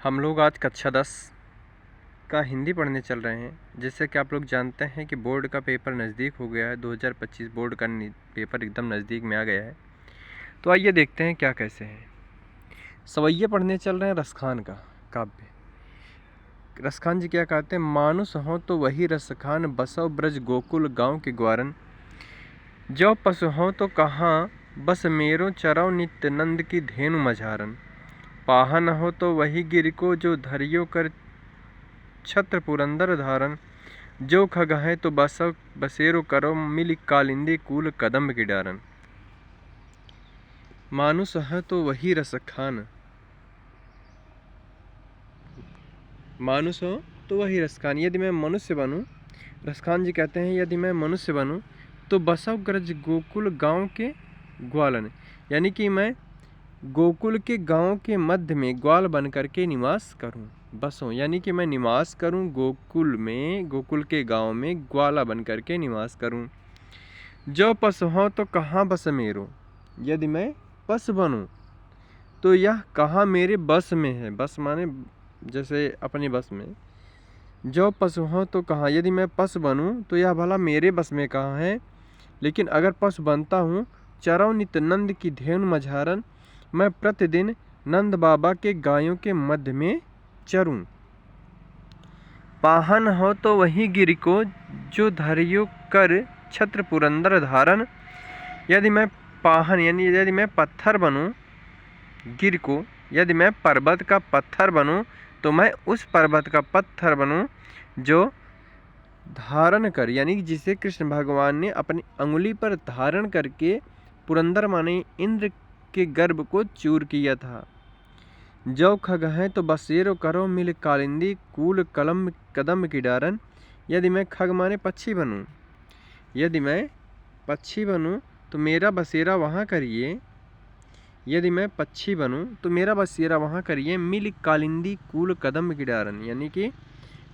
हम लोग आज कक्षा 10 का हिंदी पढ़ने चल रहे हैं। जैसे कि आप लोग जानते हैं कि बोर्ड का पेपर नज़दीक हो गया है। 2025 बोर्ड का पेपर एकदम नज़दीक में आ गया है। तो आइए देखते हैं क्या कैसे है। सवैये पढ़ने चल रहे हैं रसखान का काव्य। रसखान जी क्या कहते हैं? मानुष हो तो वही रसखान, बसव ब्रज गोकुल गाँव के ग्वारन। जो पशु हो तो कहाँ बस मेरो, चरव नित्य नंद की धेनु मझारन। पाहन हो तो वही गिर को, जो धरियो कर छत्र पुरंदर धारन। जो खगहें तो बसव बसेरो करो, मिल कालिंदी कूल कदम्ब की डारन। मानुष है तो वही रस खान, मानुष हो तो वही रसखान। यदि मैं मनुष्य बनूं, रसखान जी कहते हैं, यदि मैं मनुष्य बनूं तो बसव ग्रज गोकुल गांव के ग्वालन, यानी कि मैं गोकुल के गांव के मध्य में ग्वाल बन करके निवास करूं। बसों यानी कि मैं निवास करूं गोकुल में, गोकुल के गांव में ग्वाला बन करके निवास करूं। जो पशु हो तो कहाँ बस मेरो, यदि मैं पशु बनूं तो यह कहाँ मेरे बस में है। बस माने जैसे अपने बस में। जो पशु हो तो कहाँ, यदि मैं पशु बनूं तो यह भला मेरे बस में कहाँ है। लेकिन अगर पशु बनता हूँ, चरव नित नंद की धेनु मझारन, मैं प्रतिदिन नंद बाबा के गायों के मध्य में चरूं। पाहन हो तो वही गिर को, जो धरियो कर छत्र पुरंदर धारन। यदि मैं पाहन यानी यदि मैं पत्थर बनूं, गिर को यदि मैं पर्वत का पत्थर बनूं तो मैं उस पर्वत का पत्थर बनूं जो धारण कर, यानी जिसे कृष्ण भगवान ने अपनी अंगुली पर धारण करके पुरंदर माने इंद्र के गर्भ को चूर किया था। जो खग हैं तो बसेरो करो, मिल कालिंदी कूल कलम कदम की डारन। यदि मैं खग माने पक्षी बनूं, यदि मैं पक्षी बनूं तो मेरा बसेरा वहाँ करिए। यदि मैं पक्षी बनूं तो मेरा बसेरा वहाँ करिए, मिल कालिंदी कूल कदम की डारन, यानी कि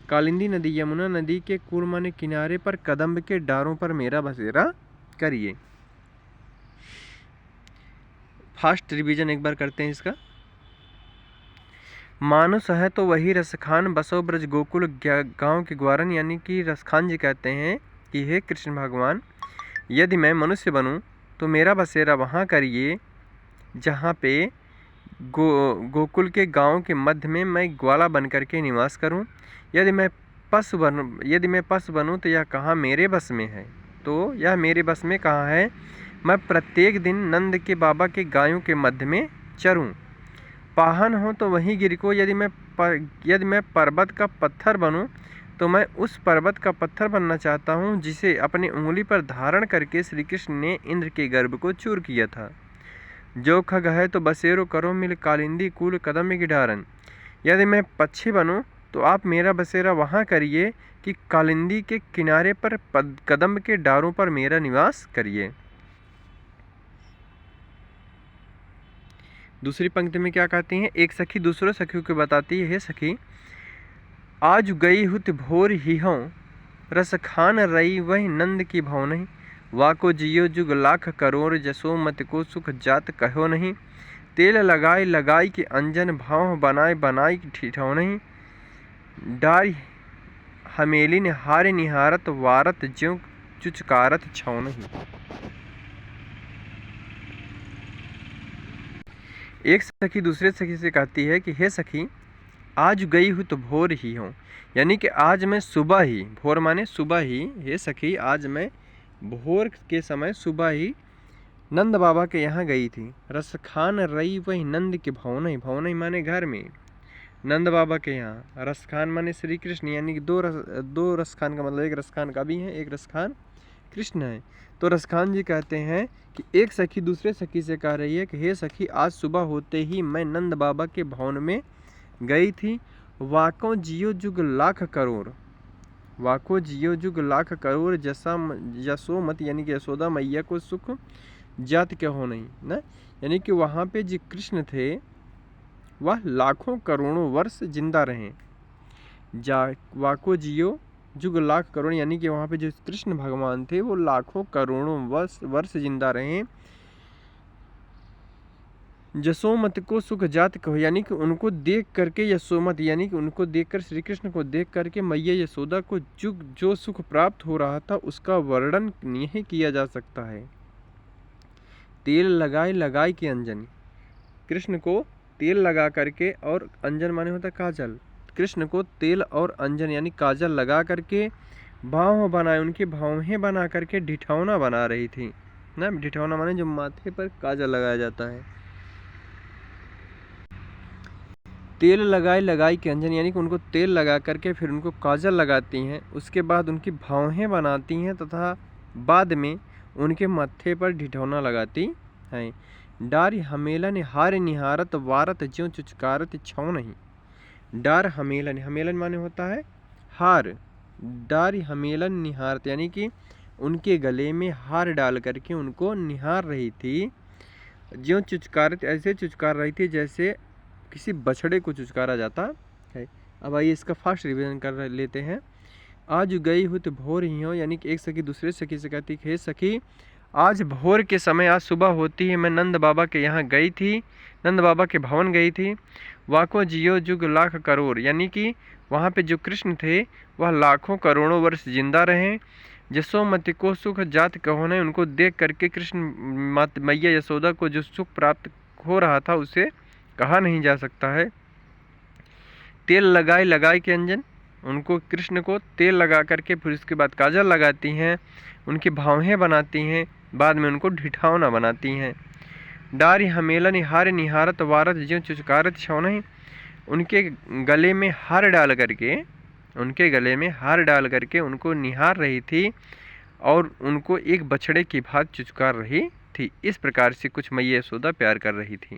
कालिंदी नदी यमुना नदी के कूल माने किनारे पर कदम्ब के डारों पर मेरा बसेरा करिए। फास्ट रिवीजन एक बार करते हैं इसका। मानुष है तो वही रसखान, बसो ब्रज गोकुल गांव के ग्वारन, यानी कि रसखान जी कहते हैं कि हे कृष्ण भगवान, यदि मैं मनुष्य बनूं तो मेरा बसेरा वहाँ करिए जहाँ पे गोकुल के गांव के मध्य में मैं ग्वाला बन करके निवास करूं। यदि मैं पशु बनूं तो यह कहाँ मेरे बस में है। तो यह मेरे बस में कहाँ है? मैं प्रत्येक दिन नंद के बाबा के गायों के मध्य में चरूं। पाहन हो तो वहीं गिर को, यदि मैं पर्वत का पत्थर बनूं तो मैं उस पर्वत का पत्थर बनना चाहता हूं जिसे अपनी उंगली पर धारण करके श्री कृष्ण ने इंद्र के गर्भ को चूर किया था। जो खग है तो बसेरो करो, मिल कालिंदी कूल कदम की डारन। यदि मैं पक्षी बनूं तो आप मेरा बसेरा वहाँ करिए कि कालिंदी के किनारे पर कदम्ब के डारों पर मेरा निवास करिए। दूसरी पंक्ति में क्या कहती हैं? एक सखी दूसरों सखियों को बताती है, हे सखी, आज गई हुत भोर ही हों, रस खान रई वही नंद की भव नहीं। वाको जियो जुग लाख करोड़, जसोमत को सुख जात कहो नहीं। तेल लगाई लगाई के अंजन, भाव बनाए बनाई की ठिठौ नहीं। डार हमेलिन हारे निहारत, वारत ज्यों चुचकारत छौ नहीं। एक सखी दूसरे सखी से कहती है कि हे सखी, आज गई हूँ तो भोर ही हूँ, यानी कि आज मैं सुबह ही, भोर माने सुबह ही, हे सखी आज मैं भोर के समय सुबह ही नंद बाबा के यहाँ गई थी। रस खान रई वही नंद के भवनई, भवनई माने घर में, नंद बाबा के यहाँ। रसखान माने श्री कृष्ण, यानी कि दो रसखान का मतलब एक रसखान का भी है, एक रसखान कृष्ण है। तो रसखान जी कहते हैं कि एक सखी दूसरे सखी से कह रही है कि हे सखी, आज सुबह होते ही मैं नंद बाबा के भवन में गई थी। वाको जियो जुग लाख करोड़, वाको जियो जुग लाख करोड़, जसोमत यानी कि यशोदा मैया को सुख जात क्या हो नहीं ना, यानी कि वहाँ पे जो कृष्ण थे वह लाखों करोड़ों वर्ष जिंदा रहे। वाको जियो जुग लाख करोड़, यानी कि वहाँ पे जो कृष्ण भगवान थे वो लाखों करोड़ों वर्ष जिंदा रहे। जसोमत को सुख जात कहो, यानी कि उनको देख करके, यशोमत यानी कि उनको देखकर, श्री कृष्ण को देख करके मैया यशोदा को जो सुख प्राप्त हो रहा था उसका वर्णन नहीं किया जा सकता है। तेल लगाए लगाए के अंजनी, कृष्ण को तेल लगा करके, और अंजन माने होता काजल, कृष्ण को तेल और अंजन यानी काजल लगा करके भाव बनाए, उनके भावें बना करके ढिठौना बना रही थी ना। ढिठौना माने जो माथे पर काजल लगाया जाता है। तेल लगाए लगाई के अंजन, यानी कि उनको तेल लगा करके फिर उनको काजल लगाती हैं, उसके बाद उनकी भावें बनाती हैं तथा बाद में उनके माथे पर ढिठौना लगाती हैं। डार हमेलन हार निहारत वारत ज्यों चुचकारत छौ नहीं। डार हमेलन, हमेलन माने होता है हार। डार हमेलन निहारत यानी कि उनके गले में हार डाल करके उनको निहार रही थी। ज्यों चुचकारत, ऐसे चुचकार रही थी जैसे किसी बछड़े को चुचकारा जाता है। अब आइए इसका फास्ट रिवीजन कर लेते हैं। आज गई हुई तो भोर ही हो, यानी कि एक सखी दूसरे सखी से कहती हे सखी आज भोर के समय, आज सुबह होती है, मैं नंद बाबा के यहाँ गई थी, नंद बाबा के भवन गई थी। वाको जियो जुग लाख करोड़, यानी कि वहाँ पे जो कृष्ण थे वह लाखों करोड़ों वर्ष जिंदा रहे। जसोमती को सुख जात कहो ने, उनको देख करके कृष्ण मैया यशोदा को जो सुख प्राप्त हो रहा था उसे कहा नहीं जा सकता है। तेल लगाए लगाए के अंजन, उनको कृष्ण को तेल लगा करके फिर उसके बाद काजल लगाती हैं, उनकी भावें बनाती हैं, बाद में उनको ढिठौना बनाती हैं। डारी हमेला निहार निहारत वारत ज्यों चुचकारत छौ नहीं, उनके गले में हार डाल करके, उनके गले में हार डाल करके उनको निहार रही थी और उनको एक बछड़े की भांति चुचकार रही थी। इस प्रकार से कुछ मैया यशोदा प्यार कर रही थी।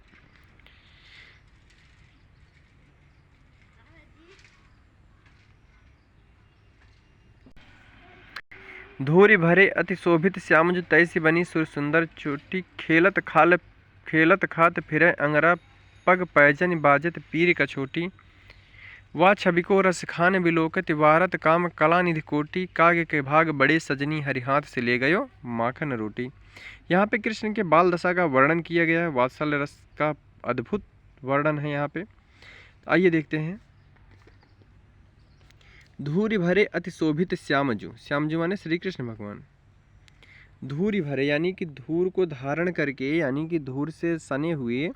धूरी भरे अति शोभित श्याम जो तैसी बनी सुर सुंदर चोटी, खेलत खात फिर अंगरा पग पैजन बाजत पीर कछोटी। वाह छवि को रस खान बिलोकत वारत काम कला निधि कोटि, कागे के भाग बड़े सजनी हरि हाथ से ले गयो माखन रोटी। यहाँ पे कृष्ण के बाल दशा का वर्णन किया गया है, वात्सल्य रस का अद्भुत वर्णन है यहाँ पे। आइए देखते हैं। धूरी भरे अति शोभित श्यामजू, श्यामजू माने श्री कृष्ण भगवान। धूरी भरे यानी कि धूर को धारण करके, यानी कि धूर से सने हुए,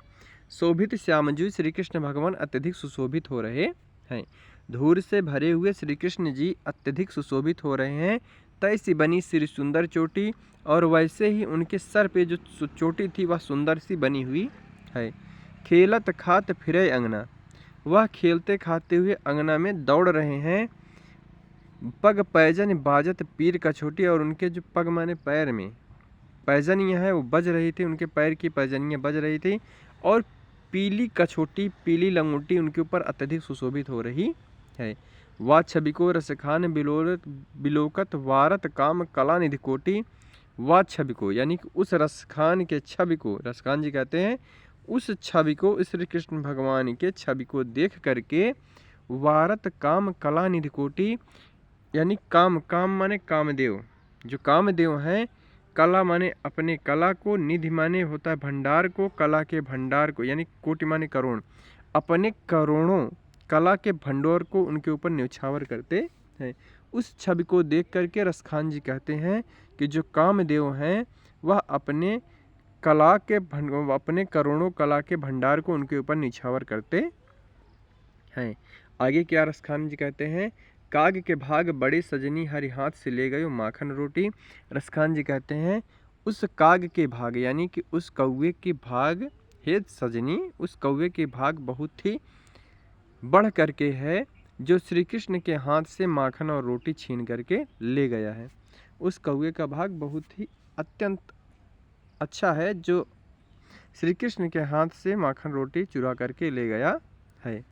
शोभित श्यामजू श्री कृष्ण भगवान अत्यधिक सुशोभित हो रहे हैं। धूर से भरे हुए श्री कृष्ण जी अत्यधिक सुशोभित हो रहे हैं। तैसी बनी श्री सुंदर चोटी, और वैसे ही उनके सर पे जो चोटी थी वह सुंदर सी बनी हुई है। खेलत खात फिरे अंगना, वह खेलते खाते हुए अंगना में दौड़ रहे हैं। पग पैजन बाजत पीर कछोटी, और उनके जो पग माने पैर में पैजनियाँ है वो बज रही थी, उनके पैर की पैजनियाँ बज रही थी, और पीली कछोटी, पीली लंगोटी उनके ऊपर अत्यधिक सुशोभित हो रही है। वा छवि को रसखान बिलोकत वारत काम कला निधि कोटि। वा छवि को यानी कि उस रसखान के छवि को, रसखान जी कहते हैं, उस छवि को, श्री कृष्ण भगवान के छवि को देख करके, वारत काम कला निधि कोटि यानी काम, काम माने कामदेव, जो कामदेव हैं, कला माने अपने कला को, निधि माने होता है भंडार को, कला के भंडार को, यानी कोटि माने करोड़, अपने करोड़ों कला के भंडोर को उनके ऊपर न्यौछावर करते हैं। उस छवि को देख करके रसखान जी कहते हैं कि जो कामदेव हैं वह अपने कला के अपने करोड़ों कला के भंडार को उनके ऊपर न्यौछावर करते हैं। आगे क्या रसखान जी कहते हैं, काग के भाग बड़े सजनी हरि हाथ से ले गयो माखन रोटी। रसखान जी कहते हैं उस काग के भाग, यानी कि उस कौवे के भाग, हे सजनी, उस कौवे के भाग बहुत ही बढ़ करके है, जो श्री कृष्ण के हाथ से माखन और रोटी छीन करके ले गया है। उस कौवे का भाग बहुत ही अत्यंत अच्छा है, जो श्री कृष्ण के हाथ से माखन रोटी चुरा करके ले गया है।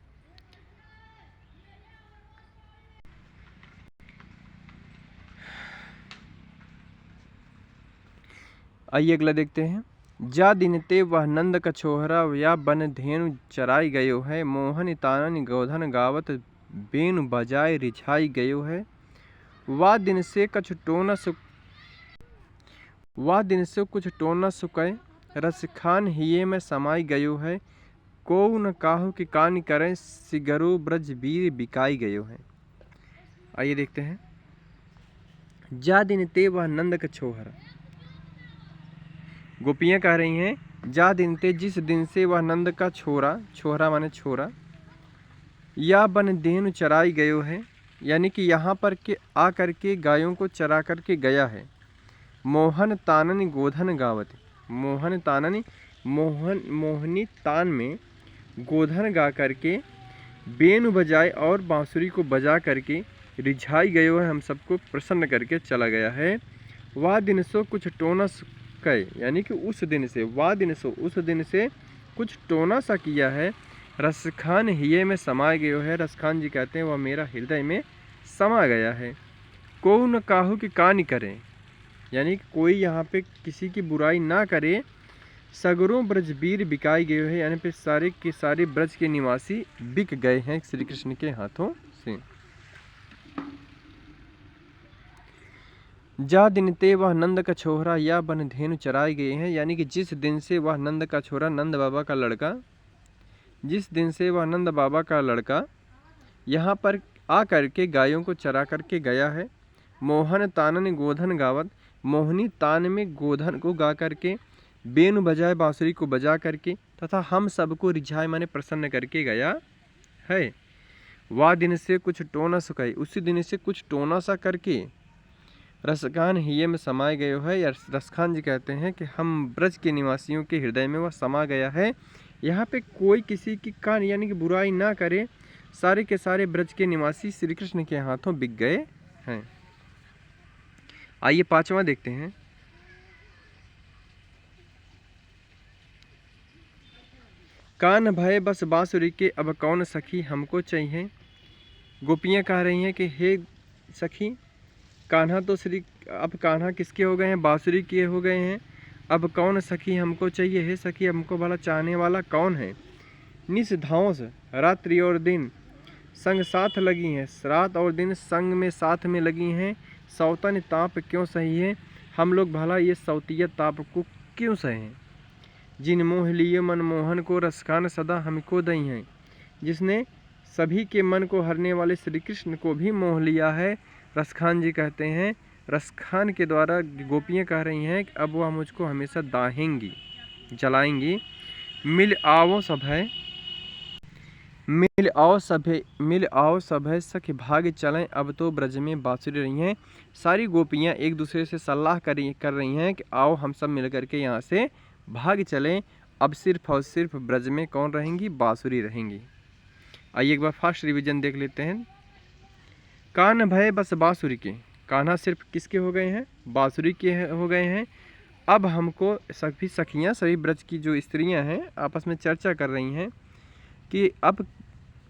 आइए अगला देखते हैं। जा दिन ते वह नंद कछोहरा, या बन धेनु चराई गयो है। मोहन तानन गोधन गावत बेनु बजाय रिझाई गयो है। वा दिन से कुछ टो न सुकय, रसखान हिये में समाई गयो है, को न काहू कि कान करें, सिगरो ब्रज वीर बिकाई गयो है। आइए देखते हैं। जा दिन ते वह नंद का छोहरा, गोपियाँ कह रही हैं जा दिन ते, जिस दिन से वह नंद का छोरा, छोरा माने छोरा, या बन देनु चराई गयो है, यानी कि यहाँ पर के आ करके गायों को चरा करके गया है। मोहन तानन गोधन गावत, मोहन तानन मोहनी तान में गोधन गा करके बेनु बजाए और बांसुरी को बजा करके रिझाई गयो है, हम सबको प्रसन्न करके चला गया है। वह दिन सो कुछ टोनस कहे, यानी कि उस दिन से, वह दिन सो उस दिन से कुछ टोना सा किया है। रसखान हिये में समा गयो है, रसखान जी कहते हैं वह मेरा हृदय में समा गया है। को न काहू कि कानी करें, यानी कि कोई यहाँ पे किसी की बुराई ना करे। सगरों ब्रजबीर बिकाई गए हैं, यानी पे सारे के सारे ब्रज के निवासी बिक गए हैं श्री कृष्ण के हाथों से। जा दिन ते वह नंद का छोरा, या बन धेनु चराए गए हैं, यानी कि जिस दिन से वह नंद का छोरा, नंद बाबा का लड़का, जिस दिन से वह नंद बाबा का लड़का यहाँ पर आ करके गायों को चरा करके गया है। मोहन तानन गोधन गावत, मोहनी तान में गोधन को गा करके, बेनु बजाए बांसुरी को बजा करके, तथा हम सबको रिझाए माने प्रसन्न करके गया है। वह दिन से कुछ टोना सुखाई, उसी दिन से कुछ टोना सा करके रसखान हिये में समाये गयो है। या रसखान जी कहते हैं कि हम ब्रज के निवासियों के हृदय में वह समा गया है। यहाँ पे कोई किसी की कान यानी कि बुराई ना करे, सारे के सारे ब्रज के निवासी श्री कृष्ण के हाथों बिक गए हैं। आइए पांचवा देखते हैं। कान भय बस बांसुरी के, अब कौन सखी हमको चाहिए। गोपियाँ कह रही हैं कि हे सखी, कान्हा तो अब कान्हा किसके हो गए हैं, बांसुरी के हो गए हैं, अब कौन सखी हमको चाहिए। हे सखी, हमको भला चाहने वाला कौन है। निस धांस रात्रि और दिन संग साथ लगी हैं, रात और दिन संग में साथ में लगी हैं। सौतन ताप क्यों सही है, हम लोग भला ये सौतिया ताप को क्यों सहें। जिन मोह लिए मनमोहन को, रसखान सदा हमको दई हैं। जिसने सभी के मन को हरने वाले श्री कृष्ण को भी मोह लिया है। रसखान जी कहते हैं, रसखान के द्वारा गोपियाँ कह रही हैं कि अब वह मुझको हमेशा दाहेंगी, जलाएंगी। मिल आओ सभय, मिल आओ सभय सखी भाग चलें, अब तो ब्रज में बांसुरी रही हैं। सारी गोपियाँ एक दूसरे से सलाह कर रही हैं कि आओ हम सब मिल करके यहाँ से भाग चलें, अब सिर्फ और सिर्फ ब्रज में कौन रहेंगी, बांसुरी रहेंगी। आइए एक बार फास्ट रिवीजन देख लेते हैं। कान भय बस बांसुरी के, कान्हा सिर्फ किसके हो गए हैं, बांसुरी के हो गए हैं। अब हमको सभी सखियाँ, सभी ब्रज की जो स्त्रियाँ हैं आपस में चर्चा कर रही हैं कि अब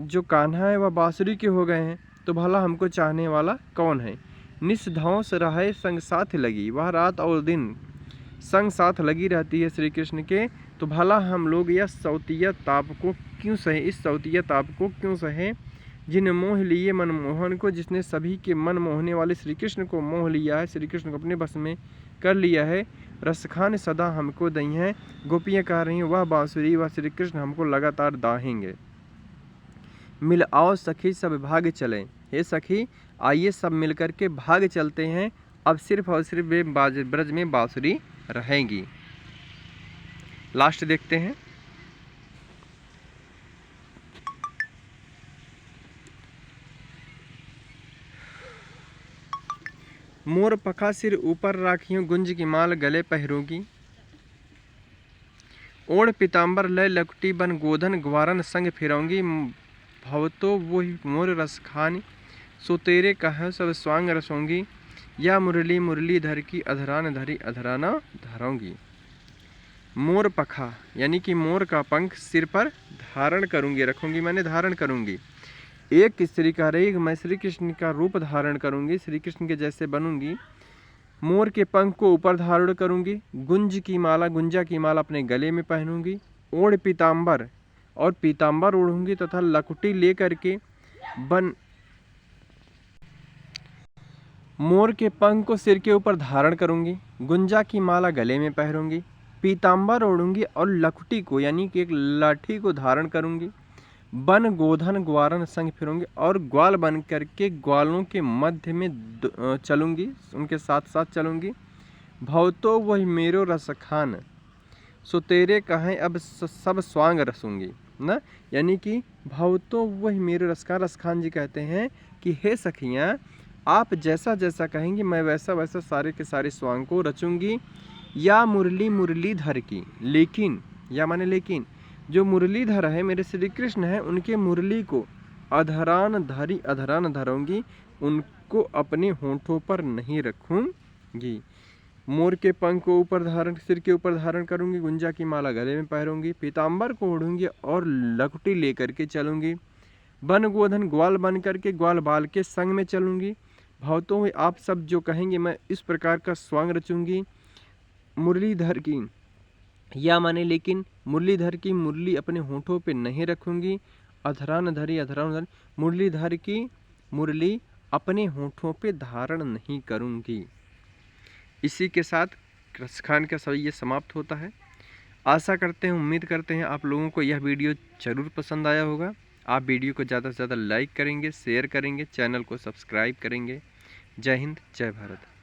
जो कान्हा है वह बांसुरी के हो गए हैं, तो भला हमको चाहने वाला कौन है। निस्धौंस रहे संग साथ लगी, वह रात और दिन संग साथ लगी रहती है श्री कृष्ण के, तो भला हम लोग यह सौतिया ताप को क्यों सहे, इस सौतिया ताप को क्यों सहे। जिन मोह लिए मनमोहन को, जिसने सभी के मन मोहने वाले श्री कृष्ण को मोह लिया है, श्री कृष्ण को अपने बस में कर लिया है। रसखान सदा हमको दई हैं, गोपियाँ कह रही हैं वह बांसुरी वह श्री कृष्ण हमको लगातार दाहेंगे। मिल आओ सखी सब भाग चलें, हे सखी आइए सब मिलकर के भाग चलते हैं, अब सिर्फ और सिर्फ ब्रज में बांसुरी रहेंगी। लास्ट देखते हैं। मोर पखा सिर ऊपर राखियों, गुंज की माल गले पहरोगी। ओढ़ पीताम्बर लय लकुटी बन, गोधन ग्वारन संग फिरौंगी। भवतो वही मोर रसखानी, सो तेरे कह सब स्वांग रसोंगी। या मुरली मुरली धर की, अधरान धरी अधराना धरोंगी। मोर पखा यानी कि मोर का पंख सिर पर धारण करूंगी, रखूंगी मैंने धारण करूंगी। एक स्त्री कह रही मैं श्री कृष्ण का रूप धारण करूंगी, श्री कृष्ण के जैसे बनूंगी। मोर के पंख को ऊपर धारण करूंगी, गुंज की माला, गुंजा की माला अपने गले में पहनूंगी। ओढ़ पीताम्बर, और पीताम्बर ओढ़ूंगी तथा लकुटी ले करके बन, मोर के पंख को सिर के ऊपर धारण करूंगी, गुंजा की माला गले में पहनूंगी। पीताम्बर ओढ़ूंगी और लखुटी को यानी कि एक लाठी को धारण करूंगी। बन गोधन ग्वारन संग फिरूंगी और ग्वाल बन करके ग्वालों के मध्य में चलूंगी, उनके साथ साथ चलूंगी। भवतो वही मेरो रसखान सो तेरे कहें अब सब स्वांग रसूंगी ना, यानी कि भवतो वही मेरो रसखान, रसखान जी कहते हैं कि हे सखियाँ, आप जैसा जैसा कहेंगी मैं वैसा वैसा सारे के सारे स्वांग को रचूंगी। या मुरली मुरलीधर की, लेकिन या माने लेकिन जो मुरलीधर है मेरे श्री कृष्ण है, उनके मुरली को अधरान धरूंगी, उनको अपने होंठों पर नहीं रखूंगी। मोर के पंख को ऊपर धारण, सिर के ऊपर धारण करूंगी, गुंजा की माला गले में पहनूंगी, पीताम्बर को ओढ़ूंगी और लकुटी लेकर के चलूंगी। बन गोधन ग्वाल बन करके ग्वाल बाल के संग में चलूंगी। भवतों में आप सब जो कहेंगे मैं इस प्रकार का स्वांग रचूंगी। मुरलीधर की, या माने लेकिन मुरलीधर की मुरली अपने होंठों पे नहीं रखूंगी। अधरान धरी, मुरलीधर की मुरली अपने होंठों पे धारण नहीं करूंगी। इसी के साथ रसखान का सभी ये समाप्त होता है। आशा करते हैं, उम्मीद करते हैं आप लोगों को यह वीडियो ज़रूर पसंद आया होगा। आप वीडियो को ज़्यादा से ज़्यादा लाइक करेंगे, शेयर करेंगे, चैनल को सब्सक्राइब करेंगे। जय हिंद, जय भारत।